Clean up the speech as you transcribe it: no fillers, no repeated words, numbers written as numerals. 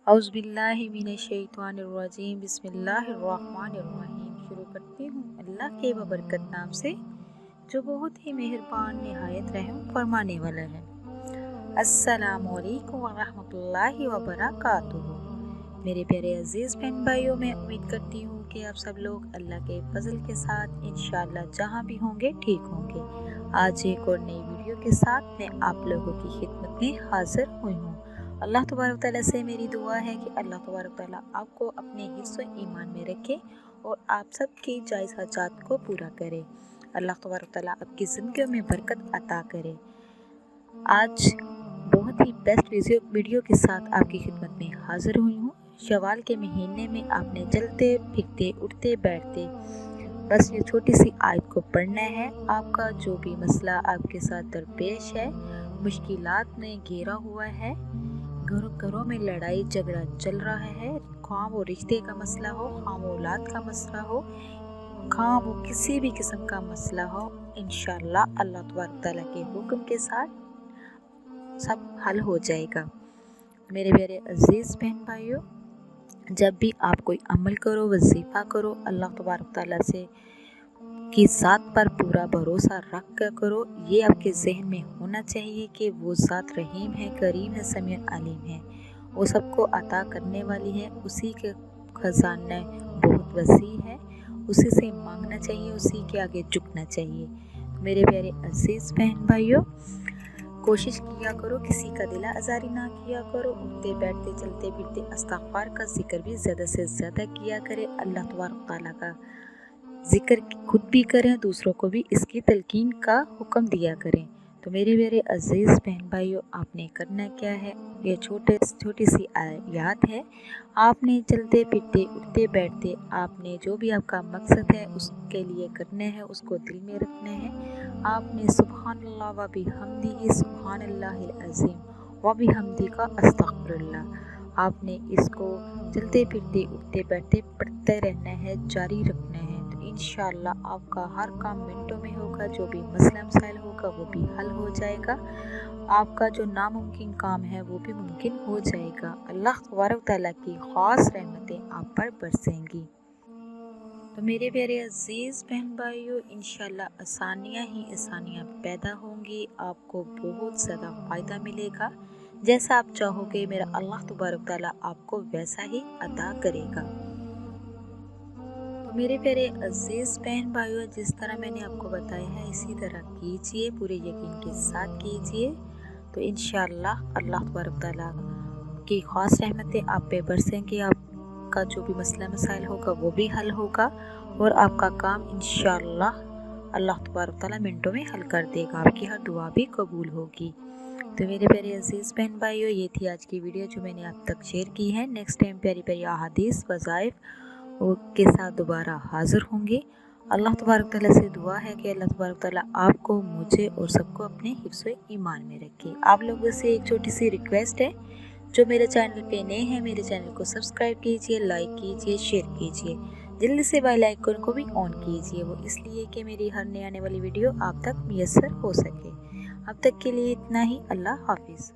औज़ुबिल्लाहिमिनश्शैतानिर्रजीम बिस्मिल्लाहिर्रहमानिर्रहीम। शुरू करती हूँ अल्लाह के बबरकत नाम से जो बहुत ही मेहरबान निहायत रहम फरमाने वाला है। अस्सलामु अलैकुम वरहमतुल्लाहि वबरकातुहू। मेरे प्यारे अजीज़ बहन भाइयों, मैं उम्मीद करती हूँ कि आप सब लोग अल्लाह के फजल के साथ इंशाअल्लाह जहाँ भी होंगे ठीक होंगे। आज एक और नई वीडियो के साथ मैं आप लोगों की खिदमत में हाजिर हुई हूँ। अल्लाह तबारक तआला से मेरी दुआ है कि अल्लाह तबारक तआला आपको अपने हिफ्ज़ ईमान में रखे और आप सब की जायज़ हाजात को पूरा करे। अल्लाह तबारक तआला आपकी ज़िंदगी में बरकत अता करे। आज बहुत ही बेस्ट वीडियो के साथ आपकी खिदमत में हाजिर हुई हूँ। शवाल के महीने में आपने चलते फिरते उठते बैठते बस ये छोटी सी आयत को पढ़ना है। आपका जो भी मसला आपके साथ दरपेश है, मुश्किलात ने घेरा हुआ है, घरों में लड़ाई झगड़ा चल रहा है, खां वो रिश्ते का मसला हो, खां वो औलाद का मसला हो, खां वो किसी भी किस्म का मसला हो, इंशाअल्लाह अल्लाह तबारक तआला के हुक्म के साथ सब हल हो जाएगा। मेरे प्यारे अजीज़ बहन भाइयों, जब भी आप कोई अमल करो, वजीफ़ा करो, अल्लाह तबारक तआला से की ज़ात पर पूरा भरोसा रख कर करो। ये आपके जहन में होना चाहिए कि वो ज़ात रहीम है, करीम है, समीउन अलीम है, वो सबको अता करने वाली है, उसी के खजाना बहुत वसी है, उसी से मांगना चाहिए, उसी के आगे झुकना चाहिए। मेरे प्यारे अजीज़ बहन भाइयों, कोशिश किया करो किसी का दिला आज़ारी ना किया करो। उठते बैठते चलते फिरते इस्तिग़फ़ार का जिक्र भी ज़्यादा से ज़्यादा किया करें। अल्लाह तबारक तआला का जिक्र खुद भी करें, दूसरों को भी इसकी तलकीन का हुक्म दिया करें। तो मेरे मेरे अजीज़ बहन भाइयों, आपने करना क्या है, ये छोटी सी याद है। आपने चलते फिरते उठते बैठते आपने जो भी आपका मकसद है उसके लिए करना है, उसको दिल में रखना है। आपने सुब्हानल्लाह व बिहम्दिही सुब्हानल्लाहिल अज़ीम व बिहम्दी का अस्तग़फिरुल्लाह, आपने इसको चलते फिरते उठते बैठते पढ़ते रहना है, जारी रखना है। तो इंशाअल्लाह आपका हर काम मिनटों में होगा, जो भी मसला मसाइल होगा वो भी हल हो जाएगा, आपका जो नामुमकिन काम है वो भी मुमकिन हो जाएगा। अल्लाह तबारक तआला की ख़ास रहमतें आप पर बरसेंगी। तो मेरे प्यारे अजीज़ बहन भाइयों, इंशाअल्लाह आसानियाँ ही आसानियाँ पैदा होंगी, आपको बहुत ज़्यादा फ़ायदा मिलेगा। जैसा आप चाहोगे मेरा अल्लाह तबारक तआला आपको वैसा ही अता करेगा। तो मेरे प्यारे अजीज़ बहन भाइयों, जिस तरह मैंने आपको बताया है इसी तरह कीजिए, पूरे यकीन के साथ कीजिए। तो इंशाअल्लाह अल्लाह तबारक तआला की ख़ास रहमतें आप पे बरसेंगी, आपका जो भी मसला मसाइल होगा वो भी हल होगा और आपका काम इंशाअल्लाह अल्लाह तबारक तआला मिनटों में हल कर देगा, आपकी हर दुआ भी कबूल होगी। तो मेरे प्यारे अजीज़ बहन भाइयों, ये थी आज की वीडियो जो मैंने आप तक शेयर की है। नेक्स्ट टाइम प्यारी प्यारी अहादीस वज़ाइफ के साथ दोबारा हाज़िर होंगे। अल्लाह तबारक तआला से दुआ है कि अल्लाह तबारक तआला आपको, मुझे और सबको अपने हिफ्ज़ ईमान में रखे। आप लोगों से एक छोटी सी रिक्वेस्ट है, जो मेरे चैनल पे नए हैं मेरे चैनल को सब्सक्राइब कीजिए, लाइक कीजिए, शेयर कीजिए, जल्दी से बेल आइकन को भी ऑन कीजिए। वो इसलिए कि मेरी हर नई आने वाली वीडियो आप तक मुयस्सर हो सके। अब तक के लिए इतना ही। अल्लाह हाफिज़।